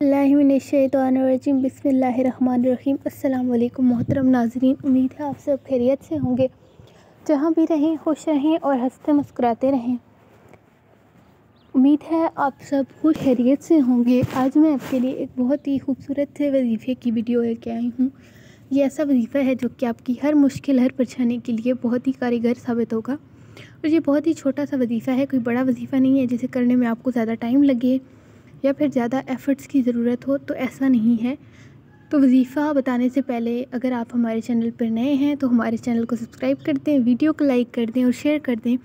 बिस्मिल्लाहिर्रहमानिर्रहीम बिस्मिल्लाहिर्रहमानिर्रहीम। अस्सलाम वालेकुम मोहतरम नाज़रीन, उम्मीद है आप सब खैरियत से होंगे। जहाँ भी रहें खुश रहें और हंसते मुस्कुराते रहें। उम्मीद है आप सब खुश खैरियत से होंगे। आज मैं आपके लिए एक बहुत ही खूबसूरत से वजीफ़े की वीडियो लेके आई हूँ। ये ऐसा वजीफ़ा है जो कि आपकी हर मुश्किल हर परेशानी के लिए बहुत ही कारगर साबित होगा। और ये बहुत ही छोटा सा वजीफ़ा है, कोई बड़ा वजीफ़ा नहीं है जिसे करने में आपको ज़्यादा टाइम लगे या फिर ज़्यादा एफ़र्ट्स की ज़रूरत हो, तो ऐसा नहीं है। तो वजीफ़ा बताने से पहले अगर आप हमारे चैनल पर नए हैं तो हमारे चैनल को सब्सक्राइब कर दें, वीडियो को लाइक कर दें और शेयर कर दें।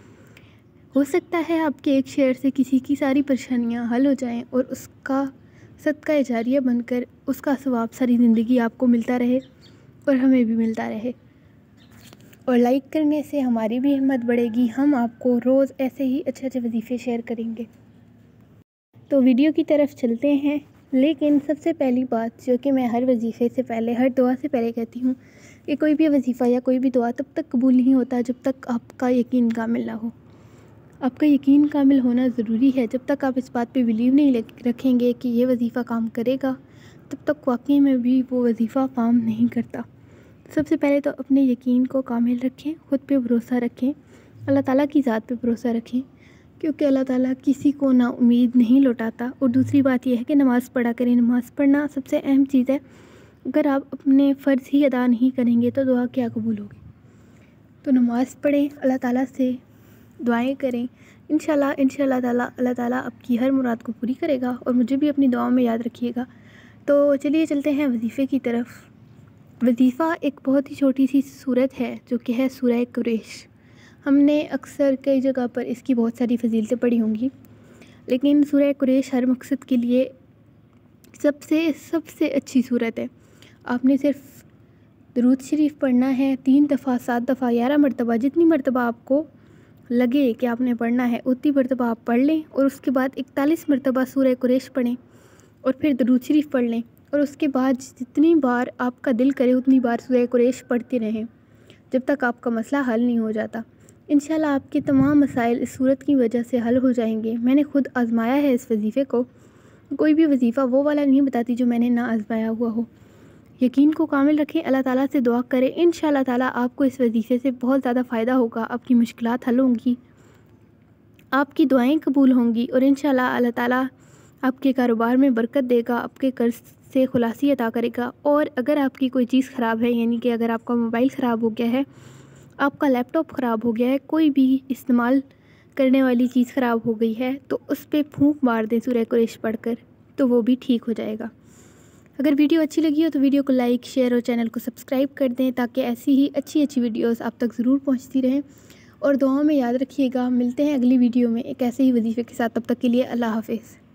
हो सकता है आपके एक शेयर से किसी की सारी परेशानियां हल हो जाएं और उसका सदका जारिया बनकर उसका सवाब सारी ज़िंदगी आपको मिलता रहे और हमें भी मिलता रहे। और लाइक करने से हमारी भी हिम्मत बढ़ेगी, हम आपको रोज़ ऐसे ही अच्छे अच्छे वजीफ़े शेयर करेंगे। तो वीडियो की तरफ चलते हैं। लेकिन सबसे पहली बात जो कि मैं हर वजीफ़े से पहले, हर दुआ से पहले कहती हूँ कि कोई भी वजीफ़ा या कोई भी दुआ तब तक कबूल नहीं होता जब तक आपका यकीन कामिल ना हो। आपका यकीन कामिल होना ज़रूरी है। जब तक आप इस बात पे बिलीव नहीं रखेंगे कि ये वजीफ़ा काम करेगा, तब तक वाकई में भी वो वजीफ़ा काम नहीं करता। सबसे पहले तो अपने यकीन को कामिल रखें, ख़ुद पे भरोसा रखें, अल्लाह ताला की ज़ात पे भरोसा रखें, क्योंकि अल्लाह ताला किसी को ना उम्मीद नहीं लौटाता। और दूसरी बात यह है कि नमाज़ पढ़ा करें। नमाज़ पढ़ना सबसे अहम चीज़ है। अगर आप अपने फ़र्ज़ ही अदा नहीं करेंगे तो दुआ क्या कबूल होगी। तो नमाज़ पढ़ें, अल्लाह ताला से दुआएं करें। इंशाल्लाह ताला अल्लाह ताला आपकी हर मुराद को पूरी करेगा। और मुझे भी अपनी दुआओं में याद रखिएगा। तो चलिए चलते हैं वजीफ़े की तरफ। वजीफ़ा एक बहुत ही छोटी सी सूरत है जो कि है सूरह कुरैश। हमने अक्सर कई जगह पर इसकी बहुत सारी फजीलतें पढ़ी होंगी, लेकिन सूरह कुरैश हर मकसद के लिए सबसे अच्छी सूरत है। आपने सिर्फ दुरूद शरीफ पढ़ना है 3 दफ़ा, 7 दफ़ा, 11 मरतबा, जितनी मरतबा आपको लगे कि आपने पढ़ना है उतनी मरतबा आप पढ़ लें। और उसके बाद 41 मरतबा सूरह कुरैश पढ़ें और फिर दुरूद शरीफ पढ़ लें। और उसके बाद जितनी बार आपका दिल करे उतनी बार सूरह कुरैश पढ़ते रहें जब तक आपका मसला हल नहीं हो जाता। इंशाल्लाह आपके तमाम मसाइल इस सूरत की वजह से हल हो जाएंगे। मैंने खुद आज़माया है इस वजीफ़े को। कोई भी वजीफ़ा वो वाला नहीं बताती जो मैंने ना आज़माया हुआ हो। यकीन को कामिल रखें, अल्लाह ताला से दुआ करें। इंशाल्लाह ताला आपको इस वजीफ़े से बहुत ज़्यादा फ़ायदा होगा। आपकी मुश्किलात हल होंगी, आपकी दुआएं कबूल होंगी और इंशाल्लाह अल्लाह ताला आपके कारोबार में बरकत देगा, आपके कर्ज से खुलासी अता करेगा। और अगर आपकी कोई चीज़ ख़राब है, यानी कि अगर आपका मोबाइल ख़राब हो गया है, आपका लैपटॉप ख़राब हो गया है, कोई भी इस्तेमाल करने वाली चीज़ ख़राब हो गई है, तो उस पर फूंक मार दें सूरह कुरैश पढ़कर, तो वो भी ठीक हो जाएगा। अगर वीडियो अच्छी लगी हो तो वीडियो को लाइक, शेयर और चैनल को सब्सक्राइब कर दें ताकि ऐसी ही अच्छी अच्छी वीडियोस आप तक ज़रूर पहुंचती रहें। और दुआओं में याद रखिएगा। मिलते हैं अगली वीडियो में एक ऐसे ही वजीफ़े के साथ। तब तक के लिए अल्लाह हाफ़िज़।